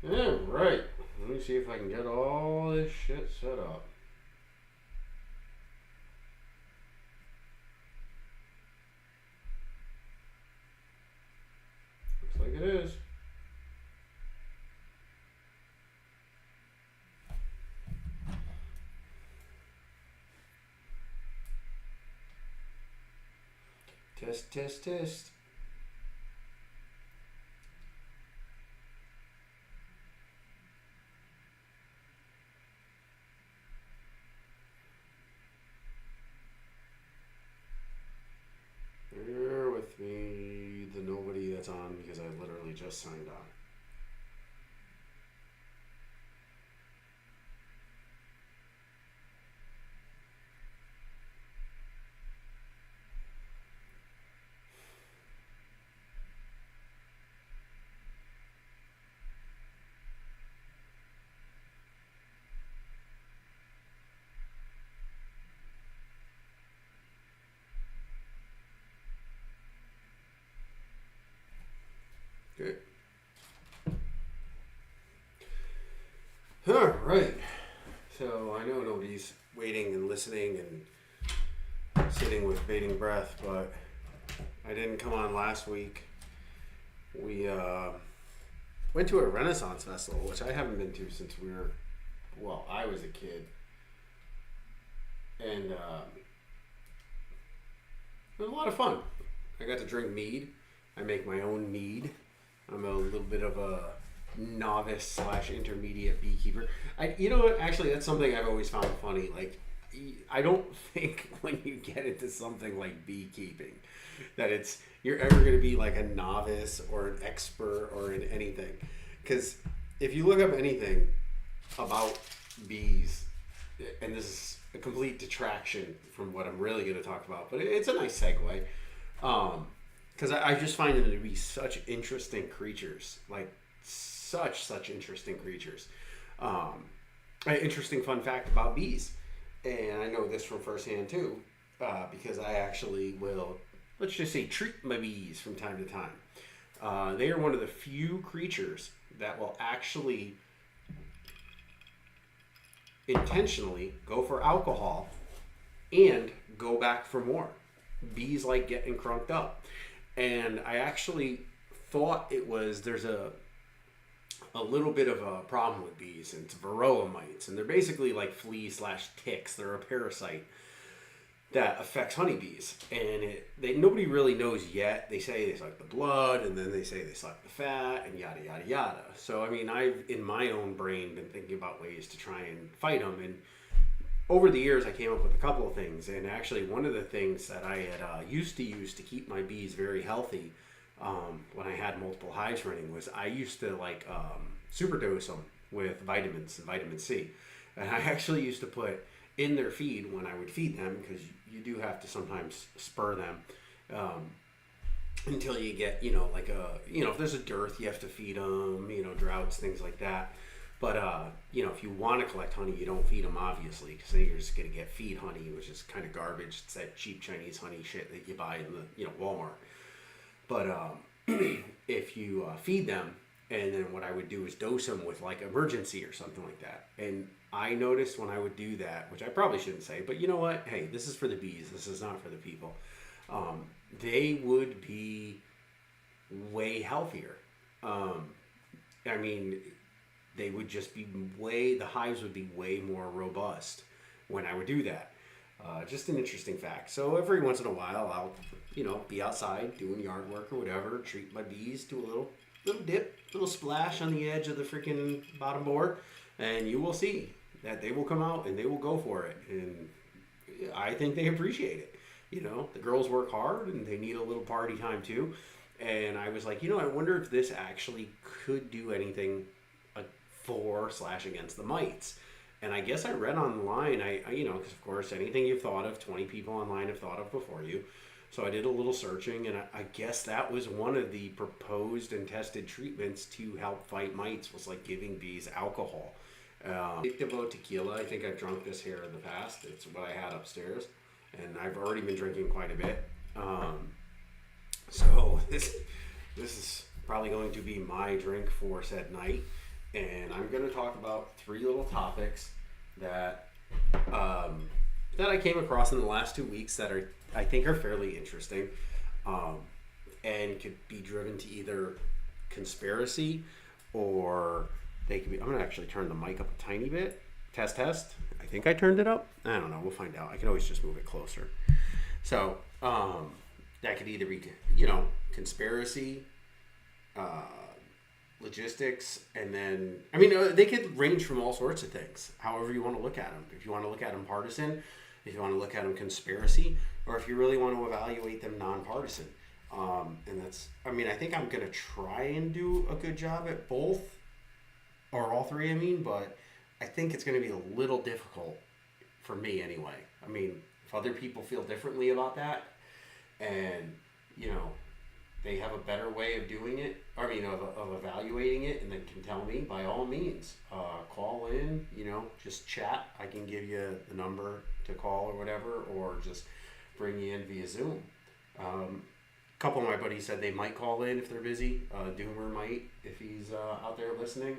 Alright, let me see if I can get all this shit set up. Looks like it is. Test, test, test. Bear with me, the nobody that's on because I literally just signed on. Okay. All right. So I know nobody's waiting and listening and sitting with bated breath, but I didn't come on last week. We went to a Renaissance festival, which I haven't been to since I was a kid. And it was a lot of fun. I got to drink mead. I make my own mead. I'm a little bit of a novice / intermediate beekeeper. You know what? Actually, that's something I've always found funny. Like, I don't think when you get into something like beekeeping that you're ever going to be like a novice or an expert or in anything. Because if you look up anything about bees, and this is a complete detraction from what I'm really going to talk about, but it's a nice segue. Because I just find them to be such interesting creatures, like such interesting creatures. An interesting fun fact about bees, and I know this from firsthand too, because I actually will, let's just say, treat my bees from time to time. They are one of the few creatures that will actually intentionally go for alcohol and go back for more. Bees like getting crunked up. And I actually thought there's a little bit of a problem with bees, and it's varroa mites, and they're basically like fleas / ticks. They're a parasite that affects honeybees, and nobody really knows yet. They say they suck the blood, and then they say they suck the fat, and yada yada yada. So I mean, I've in my own brain been thinking about ways to try and fight them, and over the years, I came up with a couple of things, and actually one of the things that I had used to use to keep my bees very healthy when I had multiple hives running was I used to superdose them with vitamins and vitamin C. And I actually used to put in their feed when I would feed them, because you do have to sometimes spur them until you get, if there's a dearth, you have to feed them, droughts, things like that. But, if you want to collect honey, you don't feed them, obviously, because then you're just going to get feed honey, which is kind of garbage. It's that cheap Chinese honey shit that you buy in the, Walmart. But if you feed them, and then what I would do is dose them with, like, emergency or something like that. And I noticed when I would do that, which I probably shouldn't say, but you know what? Hey, this is for the bees. This is not for the people. They would be way healthier. They would just be the hives would be way more robust when I would do that. Just an interesting fact. So every once in a while, I'll, be outside doing yard work or whatever, treat my bees to a little dip, little splash on the edge of the freaking bottom board, and you will see that they will come out and they will go for it. And I think they appreciate it. The girls work hard and they need a little party time too. And I was like, I wonder if this actually could do anything for / against the mites. And I guess I read online, because of course anything you've thought of, 20 people online have thought of before you. So I did a little searching, and I guess that was one of the proposed and tested treatments to help fight mites, was like giving bees alcohol. About tequila, I think I've drunk this here in the past. It's what I had upstairs, and I've already been drinking quite a bit. So this is probably going to be my drink for said night. and I'm going to talk about 3 little topics that that I came across in the last 2 weeks that I think are fairly interesting, and could be driven to either conspiracy or they could be. I'm going to actually turn the mic up a tiny bit. Test. I think I turned it up. I don't know. We'll find out. I can always just move it closer. So that could either be, conspiracy, logistics, and then, they could range from all sorts of things, however you want to look at them. If you want to look at them partisan, if you want to look at them conspiracy, or if you really want to evaluate them nonpartisan. And that's, I think I'm going to try and do a good job at both, or all 3, but I think it's going to be a little difficult for me anyway. If other people feel differently about that, and, they have a better way of doing it, of evaluating it, and then can tell me, by all means, call in, just chat. I can give you the number to call or whatever, or just bring you in via Zoom. A couple of my buddies said they might call in if they're busy. Doomer might, if he's out there listening.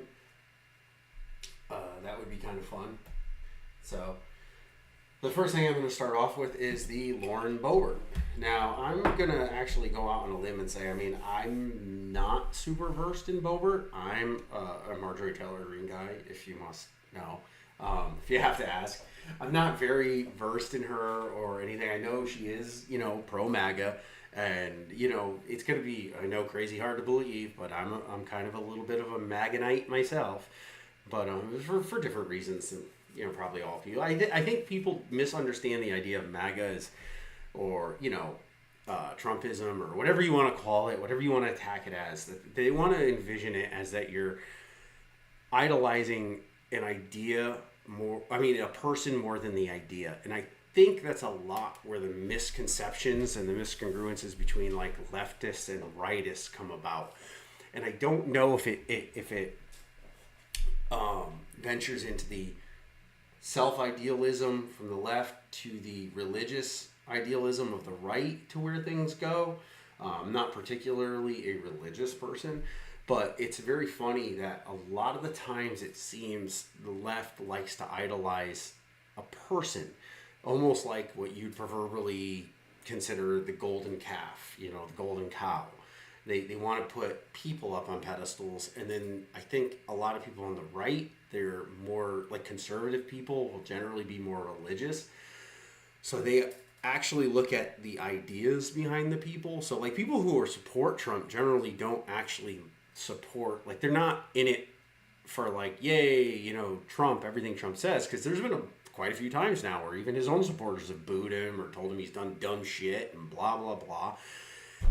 That would be kind of fun. So, the first thing I'm going to start off with is the Lauren Bobert. Now, I'm going to actually go out on a limb and say, I'm not super versed in Bobert. I'm a Marjorie Taylor Greene guy, if you must know. If you have to ask. I'm not very versed in her or anything. I know she is, pro-MAGA. And, it's going to be, I know, crazy hard to believe, but I'm kind of a little bit of a MAGAnite myself. But for different reasons than, probably all of you. I think people misunderstand the idea of MAGA as, or, Trumpism, or whatever you want to call it, whatever you want to attack it as. They want to envision it as that you're idolizing an idea more, a person more than the idea. And I think that's a lot where the misconceptions and the miscongruences between like leftists and rightists come about. And I don't know if it ventures into the self-idealism from the left to the religious idealism of the right to where things go. I'm not particularly a religious person, but it's very funny that a lot of the times it seems the left likes to idolize a person, almost like what you'd proverbially consider the golden calf, the golden cow. They want to put people up on pedestals, and then I think a lot of people on the right, they're more like conservative people, will generally be more religious. So they actually look at the ideas behind the people. So like people who support Trump generally don't actually support, like they're not in it for like, yay, Trump, everything Trump says, because there's been quite a few times now where even his own supporters have booed him or told him he's done dumb shit and blah, blah, blah.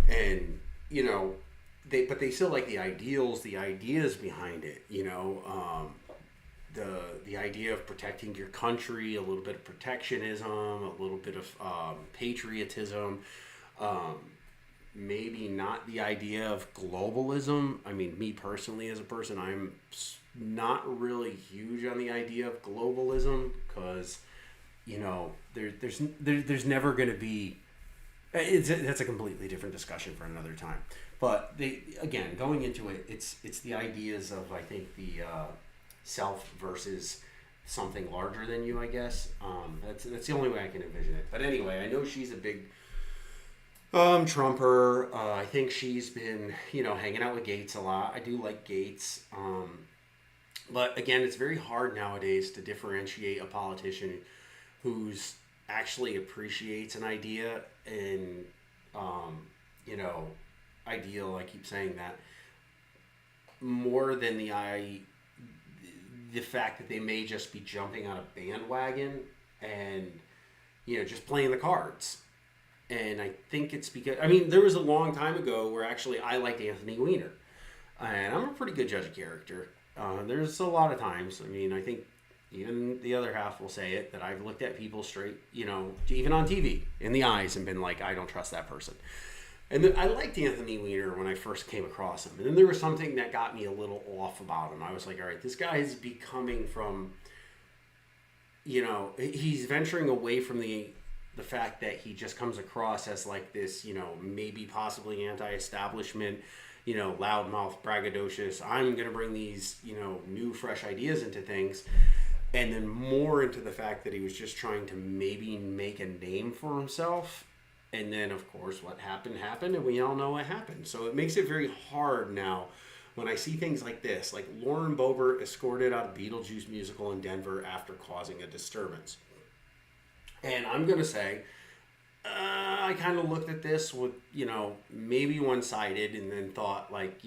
And but they still like the ideals, the ideas behind it, the idea of protecting your country, a little bit of protectionism, a little bit of patriotism, maybe not the idea of globalism. Me personally as a person, I'm not really huge on the idea of globalism because, there's never going to be. That's a completely different discussion for another time. But going into it, it's the ideas of, I think, the self versus something larger than you, I guess. That's the only way I can envision it. But anyway, I know she's a big Trumper. I think she's been, hanging out with Gates a lot. I do like Gates. But again, it's very hard nowadays to differentiate a politician who's actually appreciates an idea and ideal, I keep saying that, more than the fact that they may just be jumping on a bandwagon and just playing the cards. And I think it's because there was a long time ago where actually I liked Anthony Weiner, and I'm a pretty good judge of character. There's a lot of times, I think even the other half will say it, that I've looked at people straight, even on TV, in the eyes and been like, I don't trust that person. And then I liked Anthony Weiner when I first came across him. And then there was something that got me a little off about him. I was like, all right, this guy is becoming from, he's venturing away from the fact that he just comes across as like this, maybe possibly anti-establishment, loudmouth, braggadocious. I'm going to bring these, new, fresh ideas into things. And then more into the fact that he was just trying to maybe make a name for himself. And then, of course, what happened, and we all know what happened. So it makes it very hard now when I see things like this, like Lauren Bobert escorted out of Beetlejuice musical in Denver after causing a disturbance. And I'm going to say, I kind of looked at this with, maybe one-sided, and then thought, like,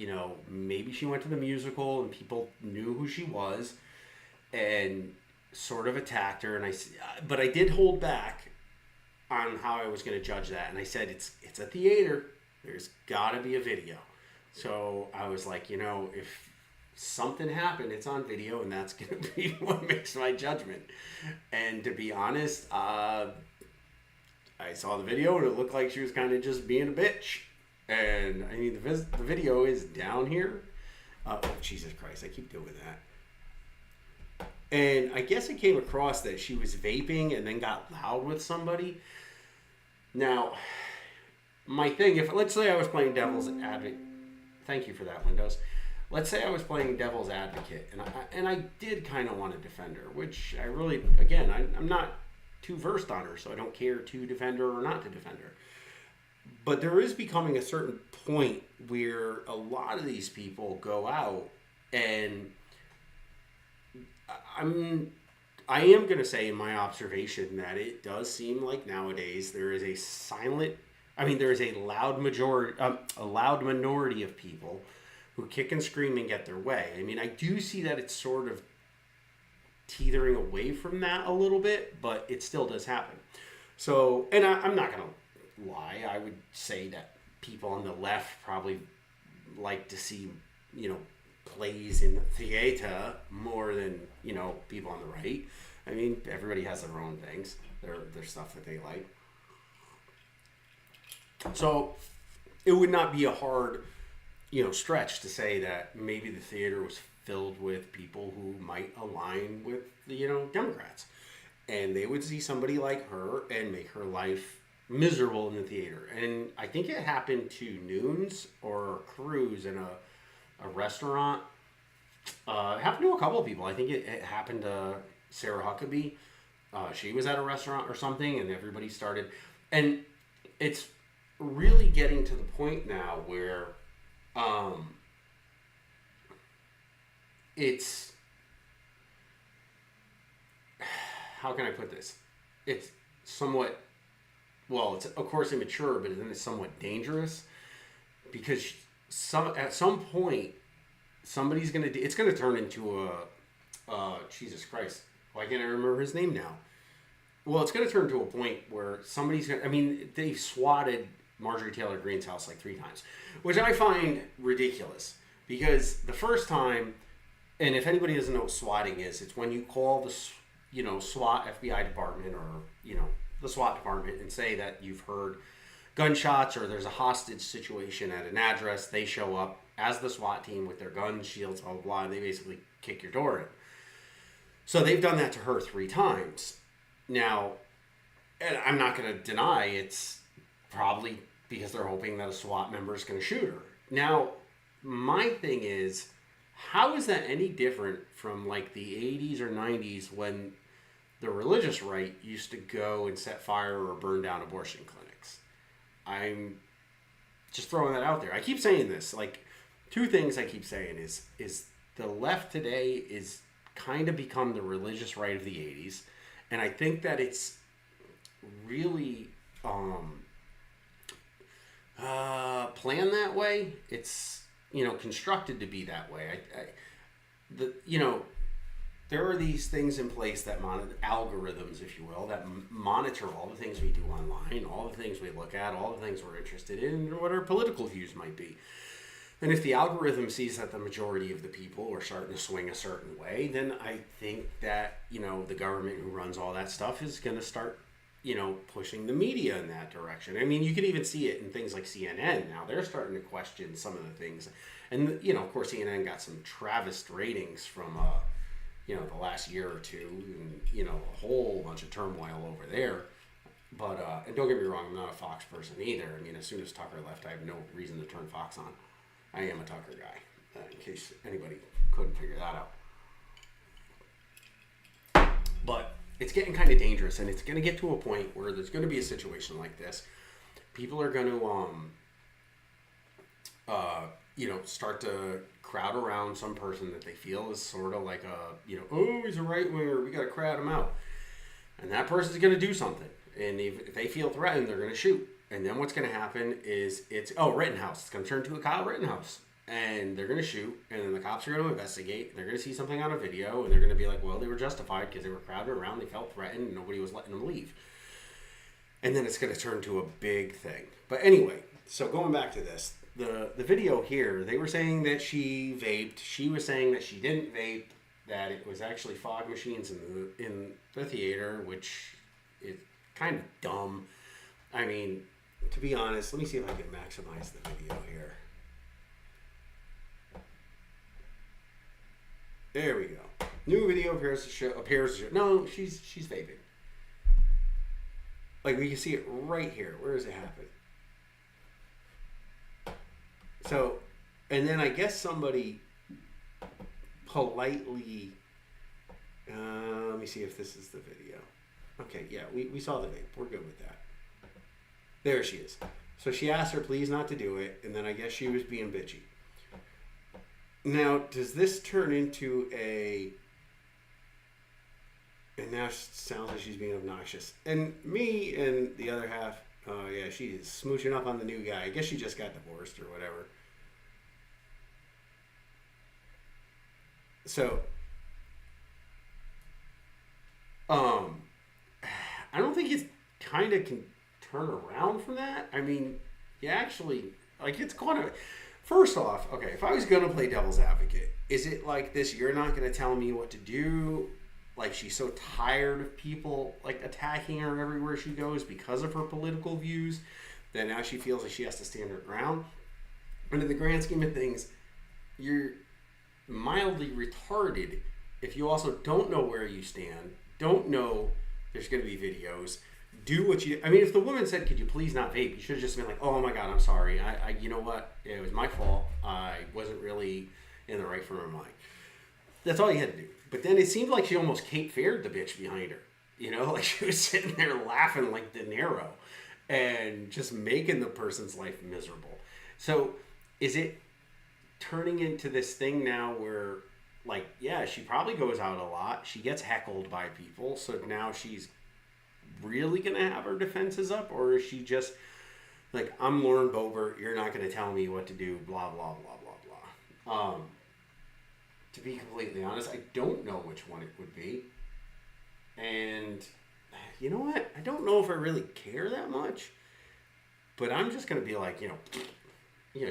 maybe she went to the musical and people knew who she was and sort of attacked her. But I did hold back on how I was going to judge that. And I said, it's a theater. There's got to be a video. So I was like, if something happened, it's on video, and that's going to be what makes my judgment. And to be honest, I saw the video, and it looked like she was kind of just being a bitch. And, I mean, the video is down here. Oh, Jesus Christ, I keep doing that. And I guess it came across that she was vaping and then got loud with somebody. Now, my thing, let's say I was playing devil's advocate. Thank you for that, Windows. Let's say I was playing devil's advocate, and I did kind of want to defend her, which I really, again, I'm not too versed on her, so I don't care to defend her or not to defend her. But there is becoming a certain point where a lot of these people go out, and I am going to say in my observation that it does seem like nowadays there is a loud minority of people who kick and scream and get their way. I mean, I do see that it's sort of teetering away from that a little bit, but it still does happen. So, and I'm not going to lie. I would say that people on the left probably like to see, plays in the theater more than, people on the right. I mean, everybody has their own things. Their stuff that they like. So it would not be a hard, stretch to say that maybe the theater was filled with people who might align with the, Democrats. And they would see somebody like her and make her life miserable in the theater. And I think it happened to Noons or Cruz in a restaurant. It happened to a couple of people. I think it happened to Sarah Huckabee. She was at a restaurant or something, and everybody started. And it's really getting to the point now where it's, how can I put this? It's somewhat, well, it's of course immature, but then it's somewhat dangerous because at some point somebody's it's going to turn into Jesus Christ, why can't I remember his name now? Well, it's going to turn to a point where they've swatted Marjorie Taylor Greene's house like 3 times, which I find ridiculous because the first time, and if anybody doesn't know what swatting is, it's when you call the, SWAT FBI department or, the SWAT department and say that you've heard gunshots or there's a hostage situation at an address. They show up as the SWAT team with their guns, shields, blah, blah, blah, and they basically kick your door in. So they've done that to her 3 times. Now, and I'm not going to deny it's probably because they're hoping that a SWAT member is going to shoot her. Now, my thing is, how is that any different from like the 80s or 90s when the religious right used to go and set fire or burn down abortion clinics? I'm just throwing that out there. I keep saying this, like 2 things I keep saying is the left today is kind of become the religious right of the 80s. And I think that it's really planned that way. It's, constructed to be that way. There are these things in place that algorithms, if you will, that monitor all the things we do online, all the things we look at, all the things we're interested in, and what our political views might be. And if the algorithm sees that the majority of the people are starting to swing a certain way, then I think that, the government who runs all that stuff is going to start, pushing the media in that direction. I mean, you can even see it in things like CNN. Now they're starting to question some of the things. And, of course, CNN got some Travis ratings from, the last year or two and, a whole bunch of turmoil over there. But, and don't get me wrong, I'm not a Fox person either. I mean, as soon as Tucker left, I have no reason to turn Fox on. I am a Tucker guy, in case anybody couldn't figure that out. But it's getting kind of dangerous, and it's going to get to a point where there's going to be a situation like this. People are going to, start to crowd around some person that they feel is sort of like oh, he's a right winger, we got to crowd him out. And that person's going to do something. And if they feel threatened, they're going to shoot. And then what's going to happen is Rittenhouse. It's going to turn to a Kyle Rittenhouse. And they're going to shoot. And then the cops are going to investigate. And they're going to see something on a video. And they're going to be like, well, they were justified because they were crowded around. They felt threatened. And nobody was letting them leave. And then it's going to turn to a big thing. But anyway, so going back to this. The video here, they were saying that she vaped. She was saying that she didn't vape. That it was actually fog machines in the theater, which is kind of dumb. I mean, to be honest, let me see if I can maximize the video here. There we go. New video appears to show. No, she's vaping. Like, we can see it right here. Where does it happen? So, and then I guess somebody politely, let me see if this is the video. Okay, yeah, we saw the vape. We're good with that. There she is. So she asked her please not to do it, and then I guess she was being bitchy. Now, does this turn into and now it sounds like she's being obnoxious. And me and the other half, oh yeah, she's smooching up on the new guy. I guess she just got divorced or whatever. So, I don't think it kind of can turn around from that. I mean, you actually, like, it's kind of, first off, okay, if I was going to play devil's advocate, is it like this, you're not going to tell me what to do? Like, she's so tired of people, like, attacking her everywhere she goes because of her political views that now she feels like she has to stand her ground. And in the grand scheme of things, you're mildly retarded if you also don't know where you stand, don't know there's going to be videos, do what you... I mean, if the woman said, could you please not vape, you should have just been like, oh my God, I'm sorry. I you know what? It was my fault. I wasn't really in the right frame of mind. That's all you had to do. But then it seemed like she almost Cape Feared the bitch behind her. You know, like she was sitting there laughing like De Niro and just making the person's life miserable. So is it turning into this thing now where, like, yeah, she probably goes out a lot. She gets heckled by people. So now she's really going to have her defenses up? Or is she just like, I'm Lauren Bobert. You're not going to tell me what to do, blah, blah, blah, blah, blah. To be completely honest, I don't know which one it would be. And you know what? I don't know if I really care that much. But I'm just going to be like,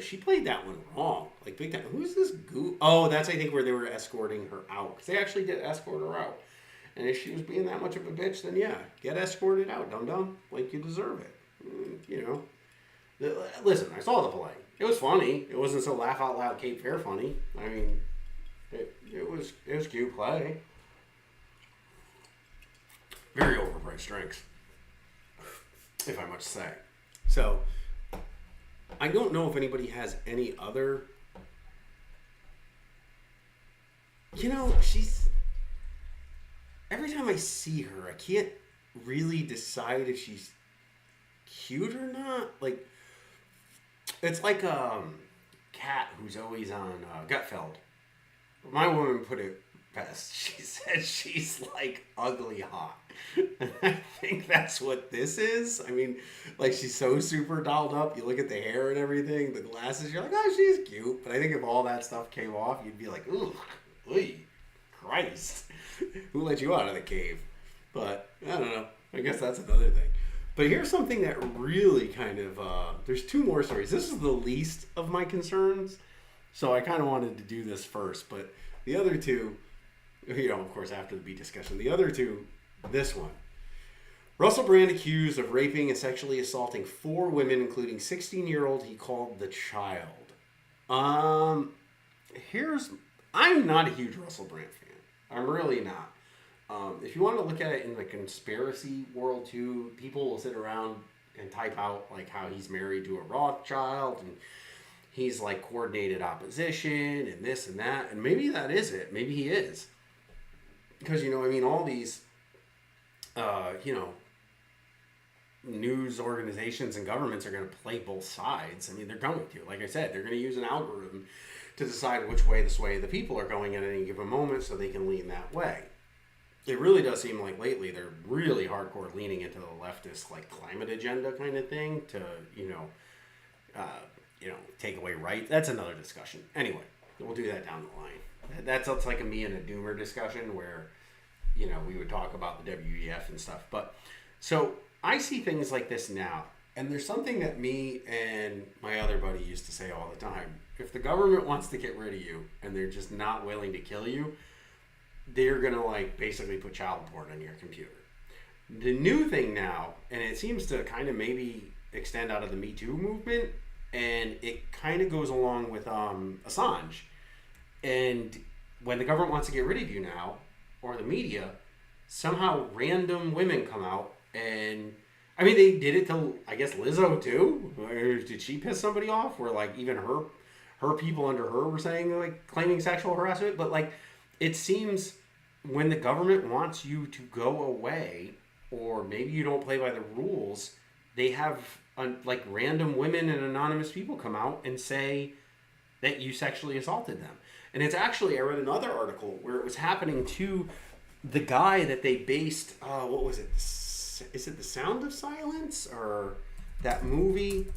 she played that one wrong. Like, big time. Who's this goo? Oh, that's, I think, where they were escorting her out. Because they actually did escort her out. And if she was being that much of a bitch, then yeah, get escorted out, dum-dum. Like, you deserve it. Listen, I saw the play. It was funny. It wasn't so laugh out loud Cape Fear funny. I mean, it was cute play. Very overpriced drinks, if I must say. So, I don't know if anybody has any other... she's... Every time I see her, I can't really decide if she's cute or not. Like, it's like Kat, who's always on Gutfeld. My woman put it best. She said she's like ugly hot. And I think that's what this is. I mean, like, she's so super dolled up. You look at the hair and everything, the glasses, you're like, oh, she's cute. But I think if all that stuff came off, you'd be like, ooh, Christ. Who let you out of the cave? But I don't know. I guess that's another thing. But here's something that really kind of, there's two more stories. This is the least of my concerns. So I kind of wanted to do this first. But the other two, of course, after the beat discussion, the other two, this one. Russel Brandt accused of raping and sexually assaulting 4 women, including 16-year-old he called the child. I'm not a huge Russel Brandt fan. I'm really not. If you want to look at it in the conspiracy world too, people will sit around and type out like how he's married to a Rothschild and he's like coordinated opposition and this and that, and maybe that is it. Maybe he is, because I mean, all these, news organizations and governments are going to play both sides. I mean, they're going to. Like I said, they're going to use an algorithm to decide which way the sway of the people are going at any given moment, so they can lean that way. It really does seem like lately they're really hardcore leaning into the leftist like climate agenda kind of thing to take away rights. That's another discussion. Anyway, we'll do that down the line. That's like a me and a doomer discussion where we would talk about the WEF and stuff. But so I see things like this now, and there's something that me and my other buddy used to say all the time. If the government wants to get rid of you and they're just not willing to kill you, they're going to like basically put child porn on your computer. The new thing now, and it seems to kind of maybe extend out of the Me Too movement, and it kind of goes along with Assange. And when the government wants to get rid of you now, or the media, somehow random women come out, and I mean, they did it to, I guess, Lizzo too. Or did she piss somebody off? Where like even her people under her were saying like claiming sexual harassment, but like it seems when the government wants you to go away, or maybe you don't play by the rules, they have like random women and anonymous people come out and say that you sexually assaulted them. And it's actually, I read another article where it was happening to the guy that they based, what was it? Is it The Sound of Silence? Or that movie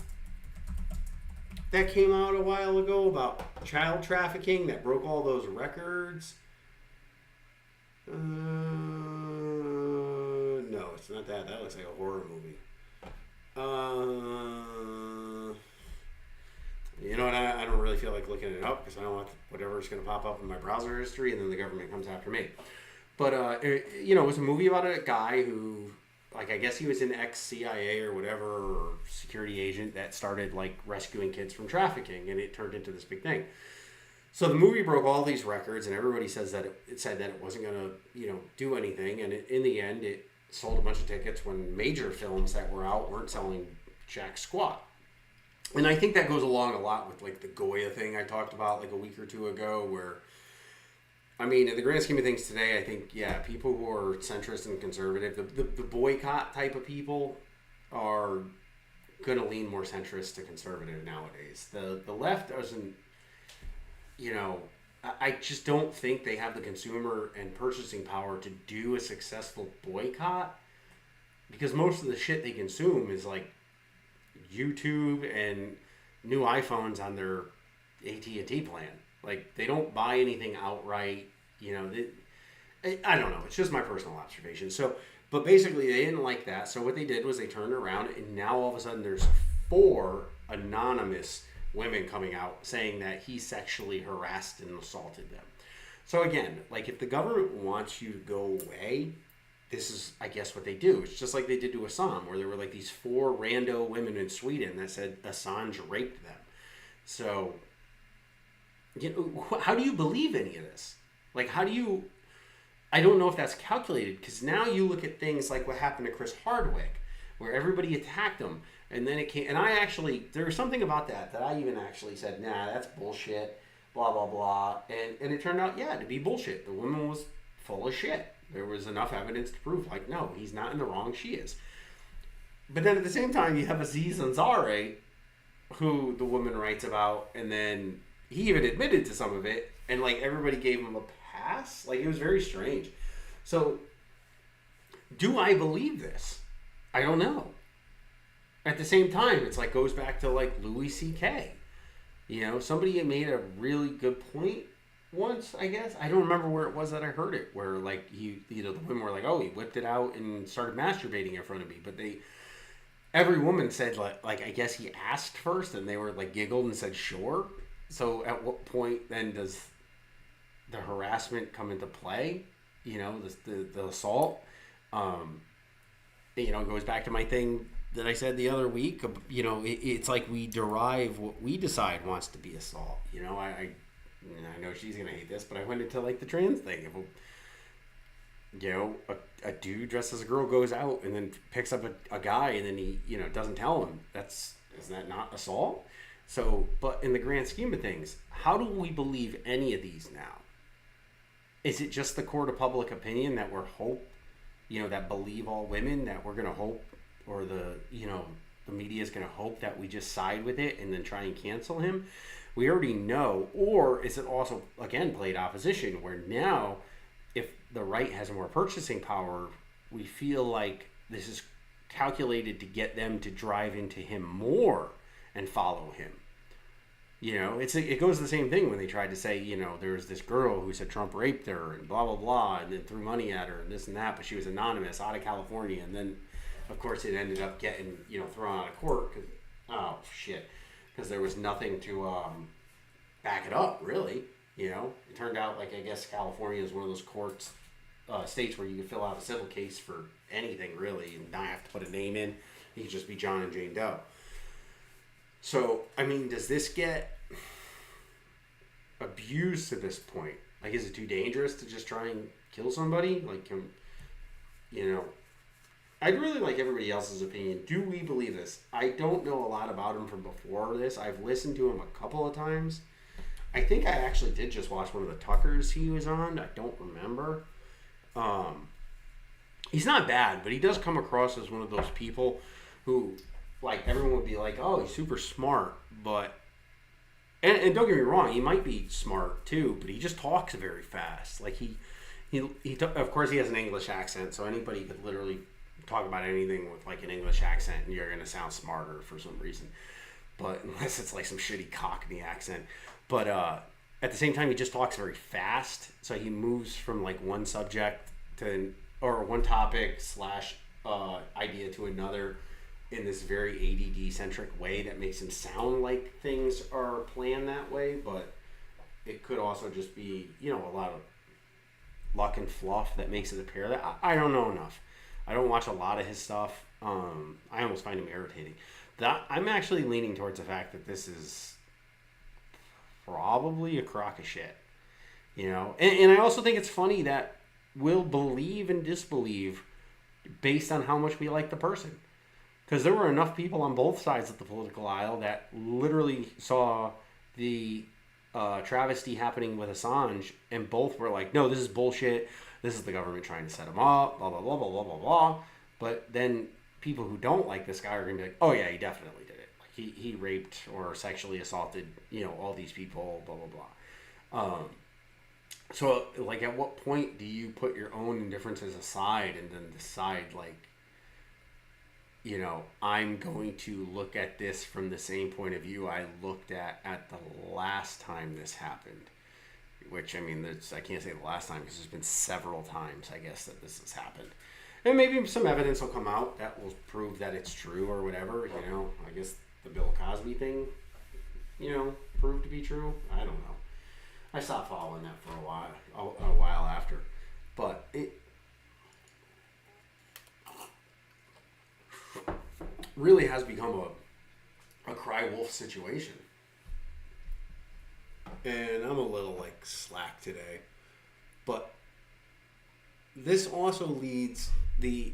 that came out a while ago about child trafficking that broke all those records? No, it's not that. That looks like a horror movie. You know what? I don't really feel like looking it up because I don't want whatever's going to pop up in my browser history, and then the government comes after me. But it was a movie about a guy who, like, I guess he was an ex-CIA or whatever, or security agent that started like rescuing kids from trafficking, and it turned into this big thing. So the movie broke all these records, and everybody says that it said that it wasn't going to, do anything. And in the end, it sold a bunch of tickets when major films that were out weren't selling jack squat. And I think that goes along a lot with like the Goya thing I talked about like a week or two ago, where, I mean, in the grand scheme of things today, I think, yeah, people who are centrist and conservative, the boycott type of people are going to lean more centrist to conservative nowadays. The left doesn't, I just don't think they have the consumer and purchasing power to do a successful boycott, because most of the shit they consume is like YouTube and new iPhones on their AT&T plan. Like, they don't buy anything outright. I don't know. It's just my personal observation. So, but basically they didn't like that. So what they did was they turned around, and now all of a sudden there's 4 anonymous women coming out saying that he sexually harassed and assaulted them. So again, like, if the government wants you to go away, this is, I guess, what they do. It's just like they did to Assange, where there were like these 4 rando women in Sweden that said Assange raped them. So, how do you believe any of this? Like, I don't know if that's calculated, because now you look at things like what happened to Chris Hardwick, where everybody attacked him, and then it came, and there was something about that I even actually said, nah, that's bullshit, blah, blah, blah, and it turned out, yeah, to be bullshit. The woman was full of shit. There was enough evidence to prove, like, no, he's not in the wrong, she is. But then at the same time, you have Aziz Ansari, who the woman writes about, and then he even admitted to some of it, and like everybody gave him a pass. Like, it was very strange. So, do I believe this? I don't know. At the same time, it's like goes back to like Louis C.K. Somebody made a really good point once, I guess. I don't remember where it was that I heard it, where like the women were like, oh, he whipped it out and started masturbating in front of me. But every woman said like I guess he asked first, and they were like giggled and said sure. So at what point then does the harassment come into play? The assault. It goes back to my thing that I said the other week. It's like we derive what we decide wants to be assault. I know she's gonna hate this, but I went into like the trans thing. If a dude dressed as a girl goes out and then picks up a guy, and then he doesn't tell him, isn't that not assault? So, but in the grand scheme of things, how do we believe any of these now? Is it just the court of public opinion that we're hope, that believe all women, that we're going to hope, or the media is going to hope that we just side with it and then try and cancel him? We already know. Or is it also, again, played opposition, where now if the right has more purchasing power, we feel like this is calculated to get them to drive into him more and follow him. It goes the same thing when they tried to say, there was this girl who said Trump raped her and blah, blah, blah, and then threw money at her and this and that, but she was anonymous out of California. And then, of course, it ended up getting, thrown out of court because there was nothing to back it up, really. It turned out, I guess California is one of those states where you can fill out a civil case for anything, really, and not have to put a name in. You can just be John and Jane Doe. So, does this get abused to this point? Is it too dangerous to just try and kill somebody? I'd really like everybody else's opinion. Do we believe this? I don't know a lot about him from before this. I've listened to him a couple of times. I think I actually did just watch one of the Tuckers he was on. I don't remember. He's not bad, but he does come across as one of those people who, everyone would be like, oh, he's super smart, but... And don't get me wrong, he might be smart too, but he just talks very fast. Of course he has an English accent, so anybody could literally talk about anything with an English accent and you're going to sound smarter for some reason. But unless it's some shitty Cockney accent. But at the same time, he just talks very fast, so he moves from one subject or one topic / idea to another in this very ADD centric way that makes him sound like things are planned that way, but it could also just be, a lot of luck and fluff that makes it appear that I don't know enough. I don't watch a lot of his stuff. I almost find him irritating. I'm actually leaning towards the fact that this is probably a crock of shit, and I also think it's funny that we'll believe and disbelieve based on how much we like the person. Because there were enough people on both sides of the political aisle that literally saw the travesty happening with Assange, and both were like, no, this is bullshit. This is the government trying to set him up, blah, blah, blah, blah, blah, blah, blah. But then people who don't like this guy are going to be like, oh, yeah, he definitely did it. He raped or sexually assaulted, all these people, blah, blah, blah. So, at what point do you put your own indifferences aside and then decide, I'm going to look at this from the same point of view I looked at the last time this happened. Which, I can't say the last time because there's been several times, I guess, that this has happened. And maybe some evidence will come out that will prove that it's true or whatever, I guess the Bill Cosby thing, proved to be true. I don't know. I stopped following that for a while after. But it really has become a cry wolf situation. And I'm a little slack today. But this also leads, the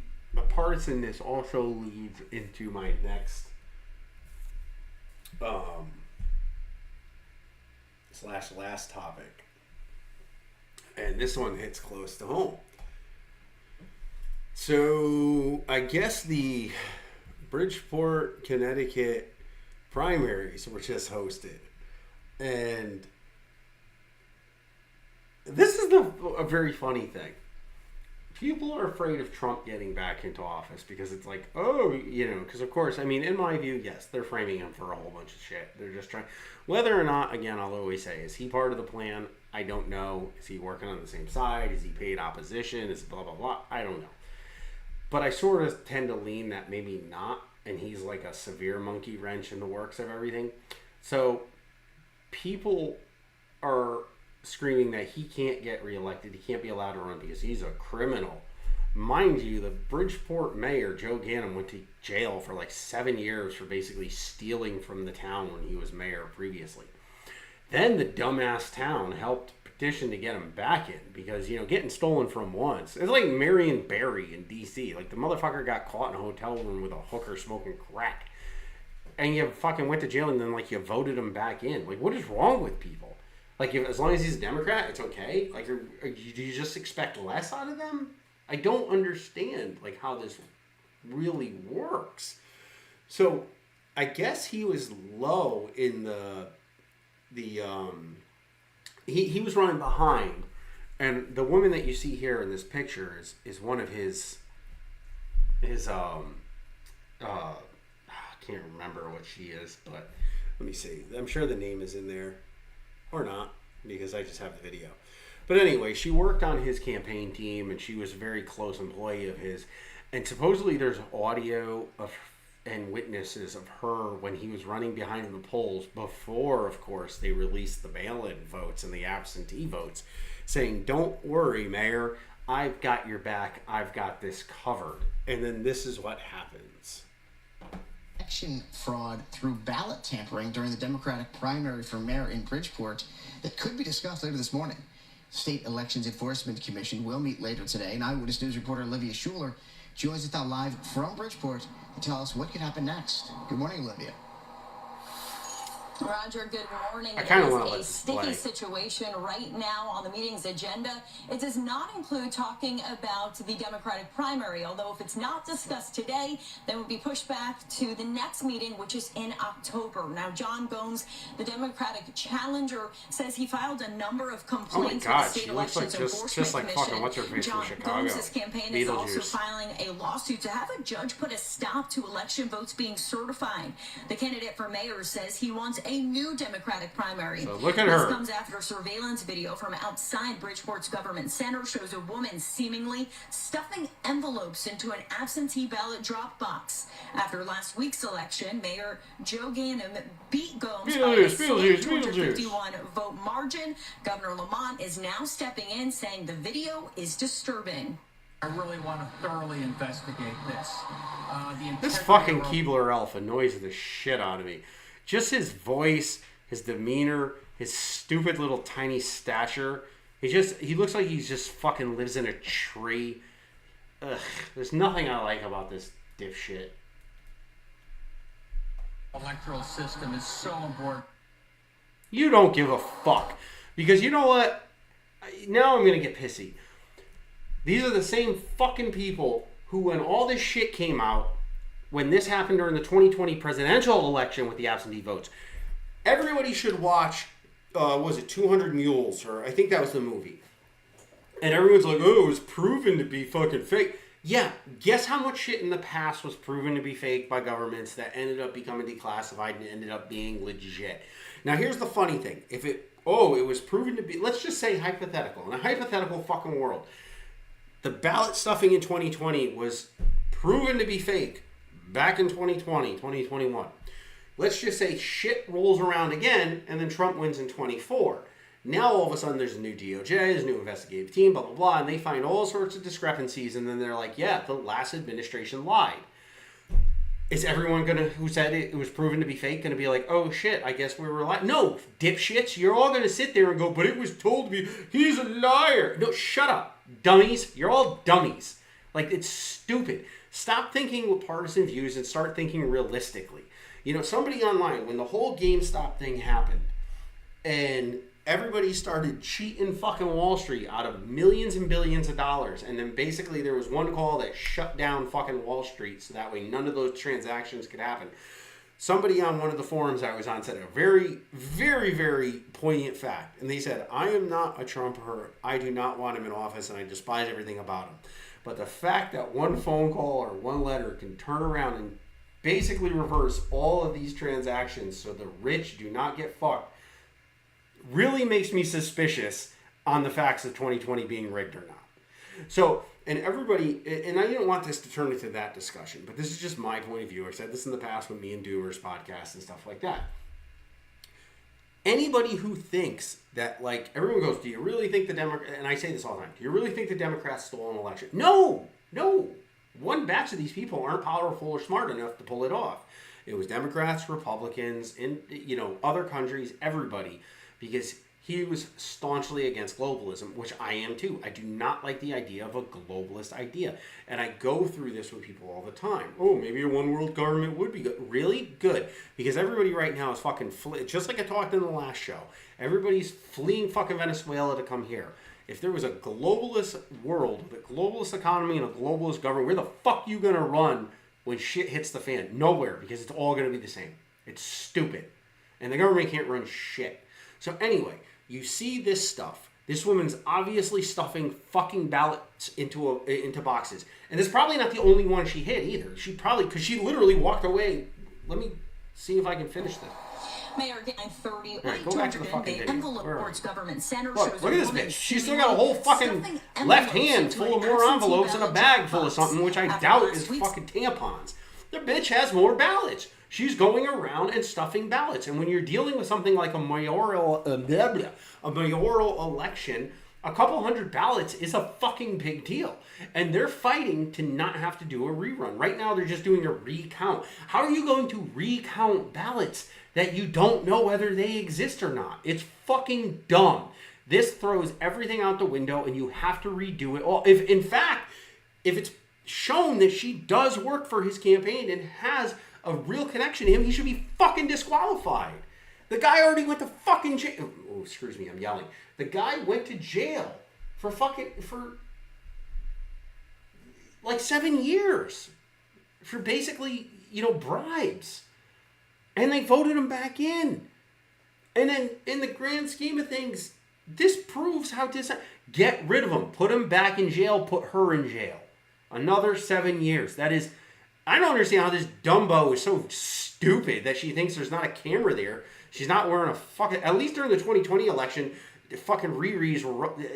partisaness also leads into my next / last topic. And this one hits close to home. So I guess the Bridgeport, Connecticut primaries were just hosted. And this is a very funny thing. People are afraid of Trump getting back into office because it's because of course, in my view, yes, they're framing him for a whole bunch of shit. They're just trying, whether or not, again, I'll always say, is he part of the plan? I don't know. Is he working on the same side? Is he paid opposition? Is blah, blah, blah? I don't know. But I sort of tend to lean that maybe not, and he's a severe monkey wrench in the works of everything. So people are screaming that he can't get reelected, he can't be allowed to run because he's a criminal. Mind you, the Bridgeport mayor, Joe Ganim, went to jail for 7 years for basically stealing from the town when he was mayor previously. Then the dumbass town helped petition to get him back in because, getting stolen from once. It's like Marion Barry in D.C. The motherfucker got caught in a hotel room with a hooker smoking crack. and you fucking went to jail and then like you voted him back in. Like, what is wrong with people? Like, as long as he's a Democrat, it's okay. Like, do you just expect less out of them? I don't understand like how this really works. So, I guess he was low in he was running behind, and the woman that you see here in this picture is one of his I can't remember what she is, but let me see. I'm sure the name is in there, or not, because I just have the video. But anyway, she worked on his campaign team, and she was a very close employee of his. And supposedly there's audio of and witnesses of her when he was running behind in the polls before, of course, they released the mail-in votes and the absentee votes, saying, "Don't worry, Mayor, I've got your back. I've got this covered." And then this is what happens. Election fraud through ballot tampering during the Democratic primary for mayor in Bridgeport that could be discussed later this morning. State Elections Enforcement Commission will meet later today, and Eyewitness News reporter Olivia Schuler joins us now live from Bridgeport to tell us what could happen next. Good morning, Olivia. Roger, good morning. I kind of want to let let a this sticky play. situation right now on the meeting's agenda. It does not include talking about the Democratic primary, although if it's not discussed today, then it will be pushed back to the next meeting, which is in October. Now, John Gomes, the Democratic challenger, says he filed a number of complaints with the State Elections Enforcement Commission. John Gomes' campaign is also filing a lawsuit to have a judge put a stop to election votes being certified. The candidate for mayor says he wants a new Democratic primary. So look at this her. comes after surveillance video from outside Bridgeport's government center shows a woman seemingly stuffing envelopes into an absentee ballot drop box. After last week's election, Mayor Joe Ganim beat Gomes by a 251 vote margin. Governor Lamont is now stepping in, saying the video is disturbing. I really want to thoroughly investigate this. This fucking Keebler elf annoys the shit out of me. Just his voice, his demeanor, his stupid little tiny stature. He looks like he just fucking lives in a tree. Ugh, there's nothing I like about this dipshit. Electoral system is so important. You don't give a fuck. Because you know what? Now I'm going to get pissy. These are the same fucking people who, when all this shit came out, when this happened during the 2020 presidential election with the absentee votes, everybody should watch, was it 200 Mules? Or I think that was the movie. And everyone's like, oh, it was proven to be fucking fake. Yeah, guess how much shit in the past was proven to be fake by governments that ended up becoming declassified and ended up being legit. Now, here's the funny thing. If it was proven to be, let's just say hypothetical. In a hypothetical fucking world, the ballot stuffing in 2020 was proven to be fake back in 2020, 2021. Let's just say shit rolls around again, and then Trump wins in 24. Now all of a sudden there's a new DOJ, there's a new investigative team, blah, blah, blah, and they find all sorts of discrepancies, and then they're like, yeah, the last administration lied. Is everyone who said it was proven to be fake gonna be like, oh shit, I guess we were lying? No, dipshits, you're all gonna sit there and go, but it was told to be, he's a liar. No, shut up, dummies. You're all dummies. Like, it's stupid. Stop thinking with partisan views and start thinking realistically. You know, somebody online, when the whole GameStop thing happened, and everybody started cheating fucking Wall Street out of millions and billions of dollars, and then basically there was one call that shut down fucking Wall Street so that way none of those transactions could happen. Somebody on one of the forums I was on said a very, very, very poignant fact. And they said, I am not a Trumper. I do not want him in office, and I despise everything about him. But the fact that one phone call or one letter can turn around and basically reverse all of these transactions so the rich do not get fucked really makes me suspicious on the facts of 2020 being rigged or not. So, and everybody, and I didn't want this to turn into that discussion, but this is just my point of view. I've said this in the past with me and Doomer's podcast and stuff like that. Anybody who thinks that, like, everyone goes, do you really think the Democrats, and I say this all the time, do you really think the Democrats stole an election? No. One batch of these people aren't powerful or smart enough to pull it off. It was Democrats, Republicans, in, other countries, everybody. Because he was staunchly against globalism, which I am too. I do not like the idea of a globalist idea. And I go through this with people all the time. Oh, maybe a one world government would be good. Really? Good. Because everybody right now is fucking, just like I talked in the last show, everybody's fleeing fucking Venezuela to come here. If there was a globalist world, with a globalist economy and a globalist government, where the fuck you gonna run when shit hits the fan? Nowhere, because it's all gonna be the same. It's stupid. And the government can't run shit. So anyway, you see this stuff. This woman's obviously stuffing fucking ballots into boxes. And it's probably not the only one she hit either. She probably, because she literally walked away. Let me see if I can finish this. Mayor Ganim 30. Right, go back to the fucking video. Envelope reports government center Look shows at this woman bitch. She's still got a whole fucking stuffing left envelopes hand into full of an more absentee envelopes and a ballot bag full of box. something, which I After doubt last is week's fucking tampons. The bitch has more ballots. She's going around and stuffing ballots. And when you're dealing with something like a mayoral election, a couple hundred ballots is a fucking big deal. And they're fighting to not have to do a rerun. Right now, they're just doing a recount. How are you going to recount ballots that you don't know whether they exist or not? It's fucking dumb. This throws everything out the window and you have to redo it all. If, in fact, if it's shown that she does work for his campaign and has a real connection to him, he should be fucking disqualified. The guy already went to fucking jail. Oh, excuse me, I'm yelling. The guy went to jail for like 7 years for basically, bribes. And they voted him back in. And then in the grand scheme of things, this proves how get rid of him. Put him back in jail. Put her in jail. Another 7 years. That is, I don't understand how this Dumbo is so stupid that she thinks there's not a camera there. She's not wearing a fucking, at least during the 2020 election, the fucking Riris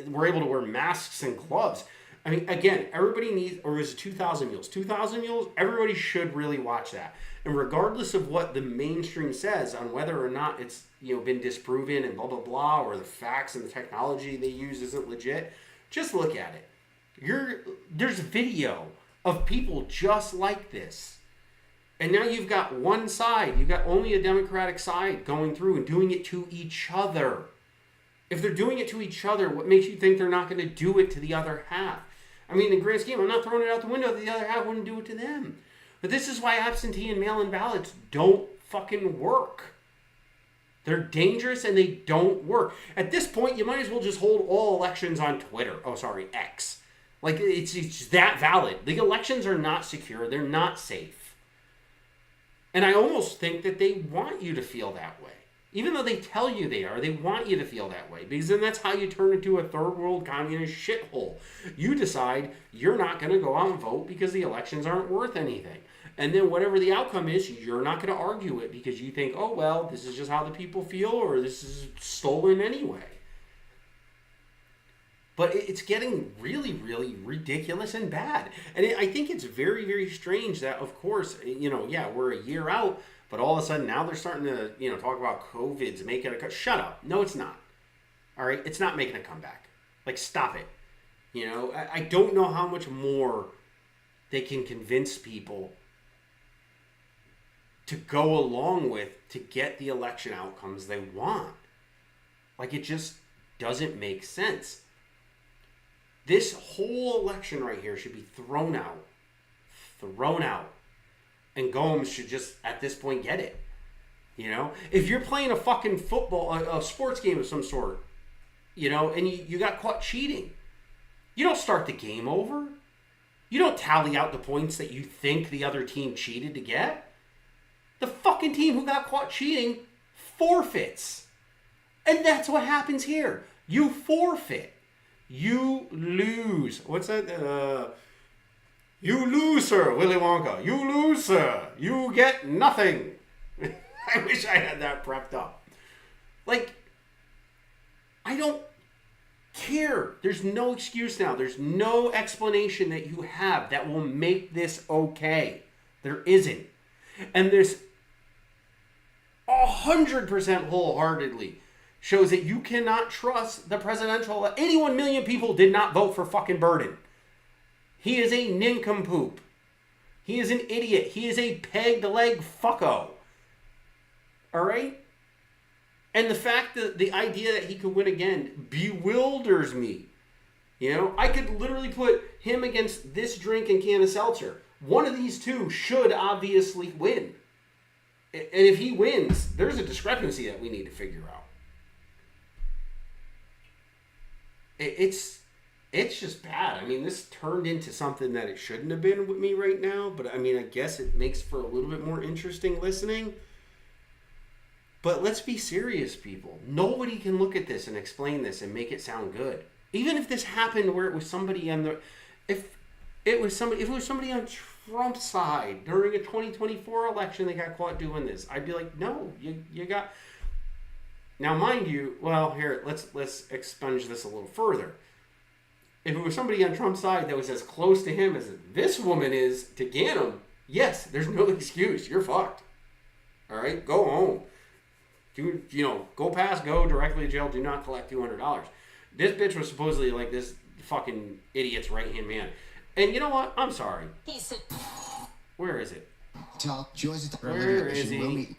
were able to wear masks and gloves. I mean, again, everybody needs, or is it 2,000 Mules? 2,000 Mules, everybody should really watch that. And regardless of what the mainstream says on whether or not it's, been disproven and blah, blah, blah, or the facts and the technology they use isn't legit, just look at it. There's video of people just like this. And now you've got one side. You've got only a Democratic side going through and doing it to each other. If they're doing it to each other, what makes you think they're not going to do it to the other half? I mean, in the grand scheme, I'm not throwing it out the window that the other half wouldn't do it to them. But this is why absentee and mail-in ballots don't fucking work. They're dangerous and they don't work. At this point, you might as well just hold all elections on Twitter. Oh, sorry, X. Like, it's that valid. The elections are not secure. They're not safe. And I almost think that they want you to feel that way. Even though they tell you they are, they want you to feel that way. Because then that's how you turn into a third world communist shithole. You decide you're not going to go out and vote because the elections aren't worth anything. And then whatever the outcome is, you're not going to argue it because you think, oh, well, this is just how the people feel or this is stolen anyway. But it's getting really, really ridiculous and bad. And I think it's very, very strange that, of course, we're a year out, but all of a sudden now they're starting to, talk about COVID's making a... Shut up. No, it's not. All right? It's not making a comeback. Like, stop it. I don't know how much more they can convince people to go along with to get the election outcomes they want. Like, it just doesn't make sense. This whole election right here should be thrown out. Thrown out. And Gomes should just, at this point, get it. If you're playing a fucking football, a sports game of some sort, and you got caught cheating, you don't start the game over. You don't tally out the points that you think the other team cheated to get. The fucking team who got caught cheating forfeits. And that's what happens here. You forfeit. You lose. What's that? You lose, sir, Willy Wonka. You lose, sir. You get nothing. I wish I had that prepped up. Like, I don't care. There's no excuse now. There's no explanation that you have that will make this okay. There isn't. And this 100% wholeheartedly shows that you cannot trust the presidential... 81 million people did not vote for fucking Burden. He is a nincompoop. He is an idiot. He is a pegged leg fucko. All right? And the fact that the idea that he could win again bewilders me. You know, I could literally put him against this drink and can of seltzer. One of these two should obviously win. And if he wins, there's a discrepancy that we need to figure out. It's just bad. I mean, this turned into something that it shouldn't have been with me right now. But I mean, I guess it makes for a little bit more interesting listening. But let's be serious, people. Nobody can look at this and explain this and make it sound good. Even if this happened where it was somebody on the, if it was somebody on Trump's side during a 2024 election that got caught doing this, I'd be like, no, you got. Now, mind you, well, here let's expunge this a little further. If it was somebody on Trump's side that was as close to him as this woman is to Ganim, yes, there's no excuse. You're fucked. All right, go home. Go past, go directly to jail. Do not collect $200. This bitch was supposedly like this fucking idiot's right-hand man. And you know what? I'm sorry. Where is it? Where is he?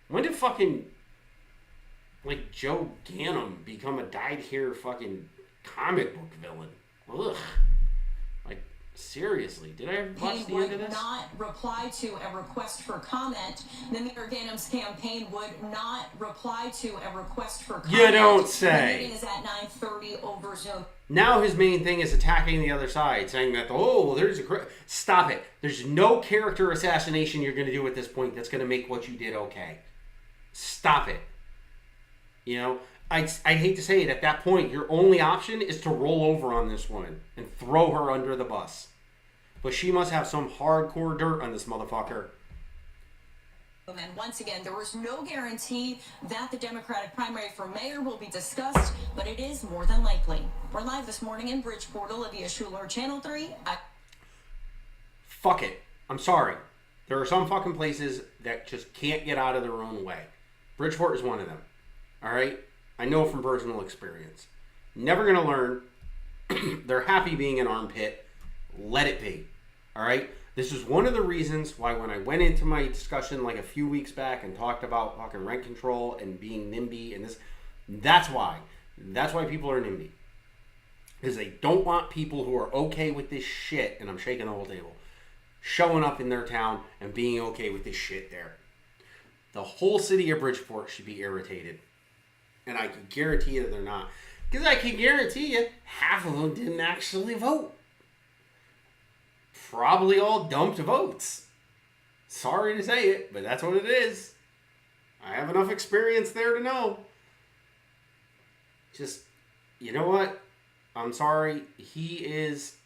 When did fucking, like, Joe Ganim become a dyed-hair fucking comic book villain? Ugh. Like, seriously, did I watch the end of this? He would not reply to a request for comment. Then Mayor Ganim's campaign would not reply to a request for comment. You don't say. The meeting is at 9:30 over Zoom. Now his main thing is attacking the other side, saying that, there's a... Stop it. There's no character assassination you're going to do at this point that's going to make what you did okay. Stop it. You know, I hate to say it, at that point, your only option is to roll over on this woman and throw her under the bus. But she must have some hardcore dirt on this motherfucker. And once again, there was no guarantee that the Democratic primary for mayor will be discussed, but it is more than likely. We're live this morning in Bridgeport. Olivia Schuler, Channel 3. Fuck it. I'm sorry. There are some fucking places that just can't get out of their own way. Bridgeport is one of them. All right? I know from personal experience. Never going to learn. They're happy being an armpit. Let it be. All right? This is one of the reasons why when I went into my discussion like a few weeks back and talked about fucking rent control and being NIMBY and this, that's why. That's why people are NIMBY. Because they don't want people who are okay with this shit, and I'm shaking the whole table, showing up in their town and being okay with this shit there. The whole city of Bridgeport should be irritated. And I can guarantee you that they're not. Because I can guarantee you half of them didn't actually vote. Probably all dumped votes. Sorry to say it, but that's what it is. I have enough experience there to know. Just, you know what? I'm sorry. He is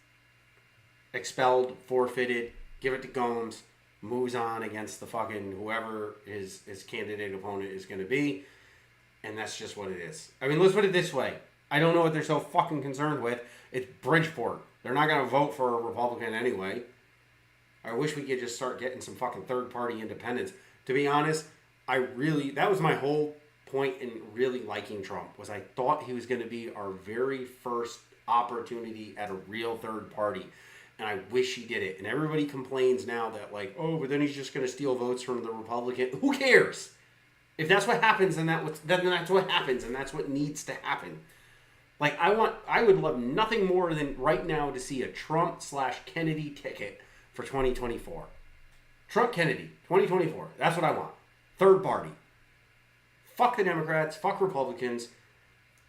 expelled, forfeited, give it to Gomes, moves on against the fucking whoever his candidate opponent is going to be. And that's just what it is. I mean, let's put it this way. I don't know what they're so fucking concerned with. It's Bridgeport. They're not going to vote for a Republican anyway. I wish we could just start getting some fucking third-party independents. To be honest, that was my whole point in really liking Trump, was I thought he was going to be our very first opportunity at a real third party. And I wish he did it. And everybody complains now that, like, but then he's just going to steal votes from the Republican. Who cares? If that's what happens, then that's what happens, and that's what needs to happen. Like, I would love nothing more than right now to see a Trump/Kennedy ticket for 2024. Trump-Kennedy, 2024. That's what I want. Third party. Fuck the Democrats. Fuck Republicans.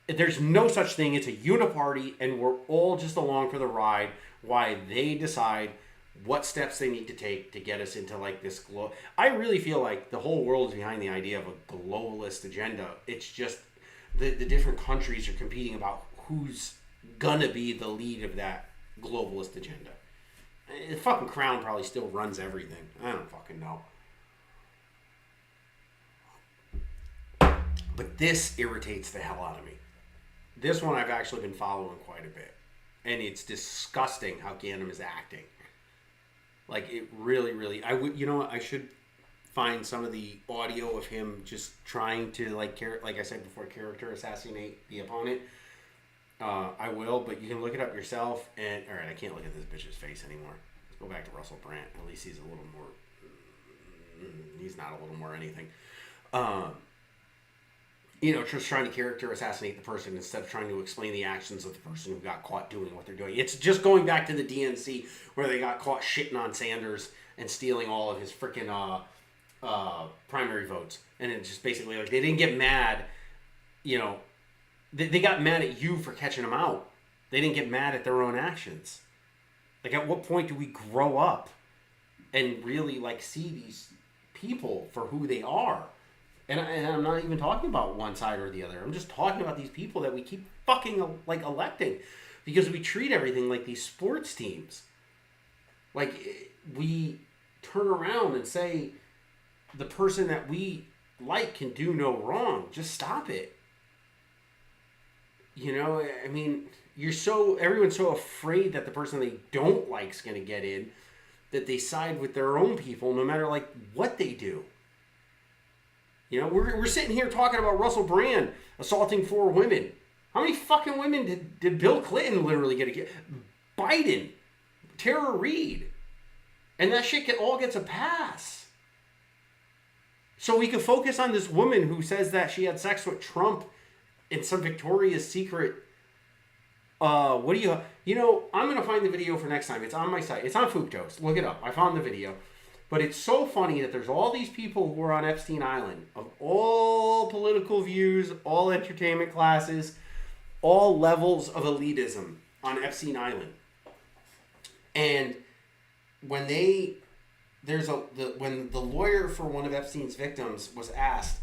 There's no such thing. It's a uniparty, and we're all just along for the ride while they decide what steps they need to take to get us into, like, this I really feel like the whole world is behind the idea of a globalist agenda. It's just the different countries are competing about who's gonna be the lead of that globalist agenda. The fucking crown probably still runs everything. I don't fucking know. But this irritates the hell out of me. This one I've actually been following quite a bit. And it's disgusting how Ganim is acting. Like, it really, really... I should find some of the audio of him just trying to, like I said before, character assassinate the opponent. I will, but you can look it up yourself. And all right, I can't look at this bitch's face anymore. Let's go back to Russell Brandt. At least he's a little more... He's not a little more anything. just trying to character assassinate the person instead of trying to explain the actions of the person who got caught doing what they're doing. It's just going back to the DNC where they got caught shitting on Sanders and stealing all of his freaking primary votes. And it's just basically like they didn't get mad, they got mad at you for catching them out. They didn't get mad at their own actions. Like, at what point do we grow up and really, like, see these people for who they are? And I'm not even talking about one side or the other. I'm just talking about these people that we keep fucking, like, electing. Because we treat everything like these sports teams. Like, we turn around and say the person that we like can do no wrong. Just stop it. I mean, everyone's so afraid that the person they don't like is going to get in that they side with their own people no matter, like, what they do. We're sitting here talking about Russell Brand assaulting 4 women. How many fucking women did Bill Clinton literally get? Biden, Tara Reid. And that shit all gets a pass. So we can focus on this woman who says that she had sex with Trump in some Victoria's Secret. I'm going to find the video for next time. It's on my site. It's on Fructose. Look it up. I found the video. But it's so funny that there's all these people who are on Epstein Island of all political views, all entertainment classes, all levels of elitism on Epstein Island. And when when the lawyer for one of Epstein's victims was asked,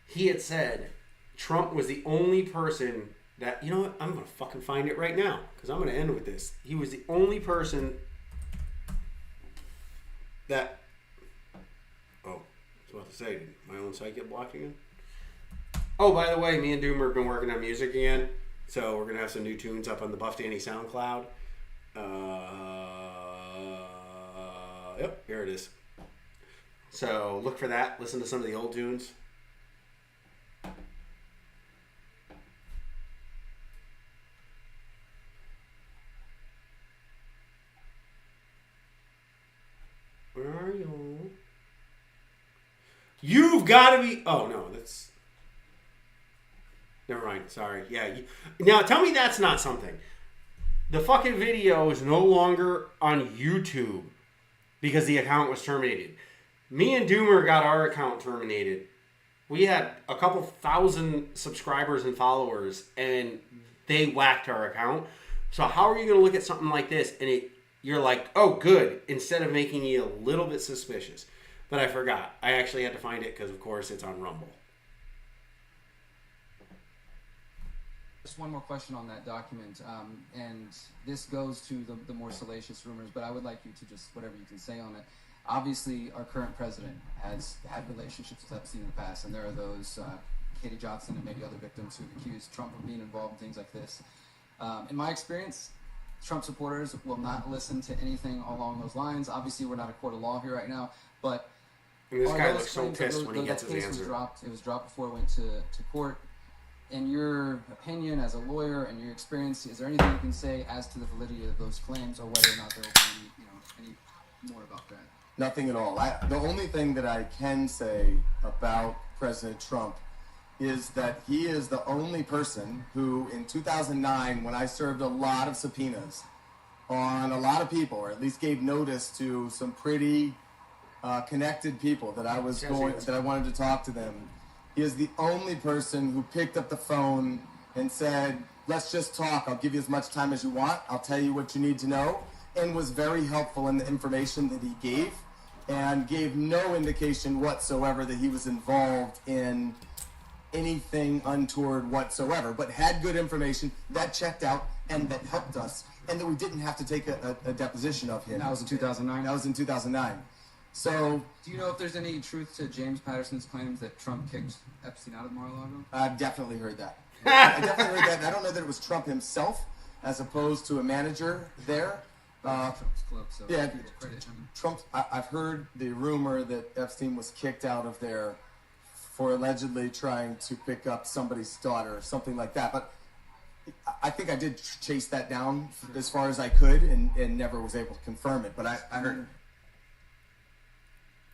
he had said Trump was the only person that, I'm going to fucking find it right now because I'm going to end with this. He was the only person that, I was about to say, did my own site get blocked again? Oh, by the way, me and Doomer have been working on music again, so we're going to have some new tunes up on the Buff Danny SoundCloud. Yep, here it is. So look for that. Listen to some of the old tunes. Where are you? You've got to be... Oh, no, that's... Never mind. Sorry. Yeah. Now, tell me that's not something. The fucking video is no longer on YouTube because the account was terminated. Me and Doomer got our account terminated. We had a couple thousand subscribers and followers, and they whacked our account. So how are you going to look at something like this and you're like, oh, good, instead of making you a little bit suspicious? But I forgot. I actually had to find it because, of course, it's on Rumble. Just one more question on that document, and this goes to the more salacious rumors, but I would like you to just, whatever you can say on it. Obviously, our current president has had relationships with Epstein in the past, and there are those, Katie Johnson and maybe other victims who accused Trump of being involved in things like this. In my experience, Trump supporters will not listen to anything along those lines. Obviously, we're not a court of law here right now, but and this guy looks so pissed when he gets his answer. It was dropped before it went to court. In your opinion, as a lawyer and your experience, is there anything you can say as to the validity of those claims, or whether or not there will be, any more about that? Nothing at all. The only thing that I can say about President Trump is that he is the only person who, in 2009, when I served a lot of subpoenas on a lot of people, or at least gave notice to some pretty connected people that I wanted to talk to them. He is the only person who picked up the phone and said, let's just talk. I'll give you as much time as you want. I'll tell you what you need to know. And was very helpful in the information that he gave, and gave no indication whatsoever that he was involved in anything untoward whatsoever, but had good information that checked out and that helped us, and that we didn't have to take a deposition of him. That was in 2009? That was in 2009. So, do you know if there's any truth to James Patterson's claims that Trump kicked Epstein out of Mar-a-Lago? I've definitely heard that. I definitely heard that. And I don't know that it was Trump himself, as opposed to a manager there. Trump's club, so yeah, credit him. Trump. I've heard the rumor that Epstein was kicked out of there for allegedly trying to pick up somebody's daughter, or something like that. But I think I did chase that down as far as I could, and never was able to confirm it. But I heard.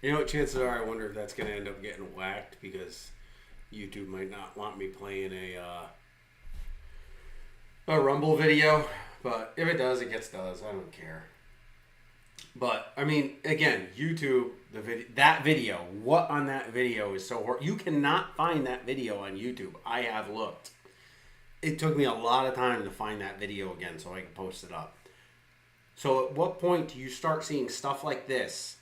You know what, chances are I wonder if that's going to end up getting whacked, because YouTube might not want me playing a Rumble video, but if it does, it does. I don't care. But I mean, again, YouTube, that video, what on that video is so horrible? You cannot find that video on YouTube. I have looked. It took me a lot of time to find that video again so I could post it up. So at what point do you start seeing stuff like this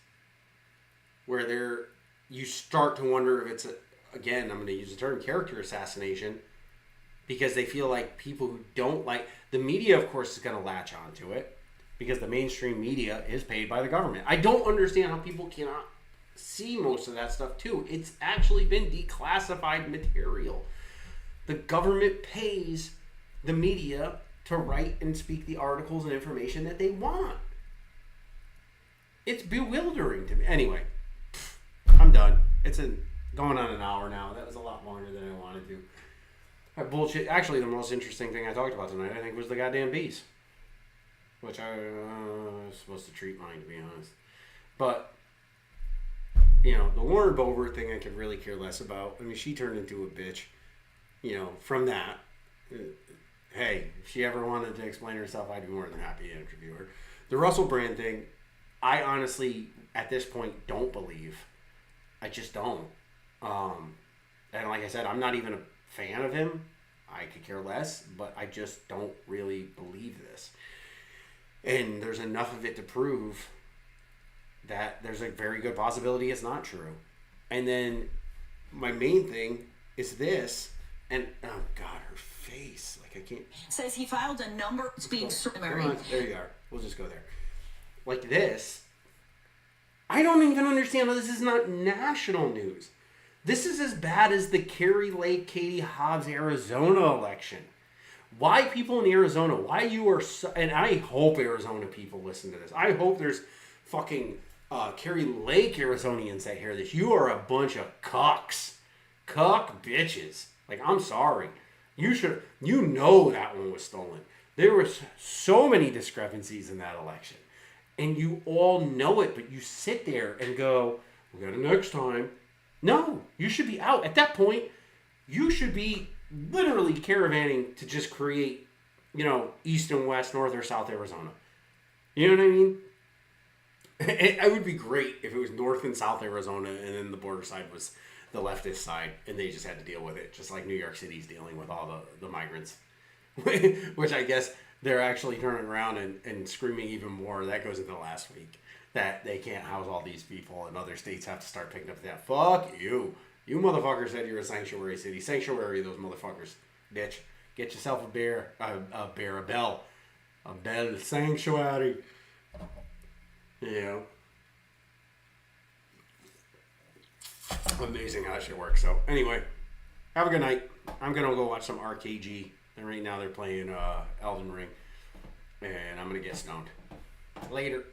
where you start to wonder if it's, again, I'm going to use the term character assassination, because they feel like people who don't like, the media, of course, is going to latch onto it because the mainstream media is paid by the government. I don't understand how people cannot see most of that stuff too. It's actually been declassified material. The government pays the media to write and speak the articles and information that they want. It's bewildering to me. Anyway, I'm done. It's going on an hour now. That was a lot longer than I wanted to. That bullshit. Actually, the most interesting thing I talked about tonight, I think, was the goddamn bees. Which I was supposed to treat mine, to be honest. But, you know, the Lauren Bobert thing I could really care less about. I mean, she turned into a bitch. You know, from that, hey, if she ever wanted to explain herself, I'd be more than happy to interview her. The Russel Brandt thing, I honestly, at this point, don't believe. I just don't. And like I said, I'm not even a fan of him. I could care less, but I just don't really believe this. And there's enough of it to prove that there's a very good possibility it's not true. And then my main thing is this. And, oh, God, her face. Like, I can't... Says he filed a number being married. There you are. We'll just go there. Like this. I don't even understand how this is not national news. This is as bad as the Kari Lake, Katie Hobbs, Arizona election. Why people in Arizona, why you are so... And I hope Arizona people listen to this. I hope there's fucking Kari Lake Arizonians that hear this. You are a bunch of cucks. Cuck bitches. Like, I'm sorry. You know that one was stolen. There were so many discrepancies in that election. And you all know it, but you sit there and go, we got it next time. No, you should be out. At that point, you should be literally caravanning to just create, you know, East and West, North or South Arizona. You know what I mean? It would be great if it was North and South Arizona and then the border side was the leftist side, and they just had to deal with it, just like New York City's dealing with all the migrants. Which I guess they're actually turning around and screaming even more. That goes into last week, that they can't house all these people, and other states have to start picking up that. Fuck you. You motherfuckers said you're a sanctuary city. Sanctuary those motherfuckers. Bitch. Get yourself a bell. A bell sanctuary. You know. Amazing how that shit works. So anyway, have a good night. I'm gonna go watch some RKG, and right now they're playing Elden Ring, and I'm gonna get stoned. Later.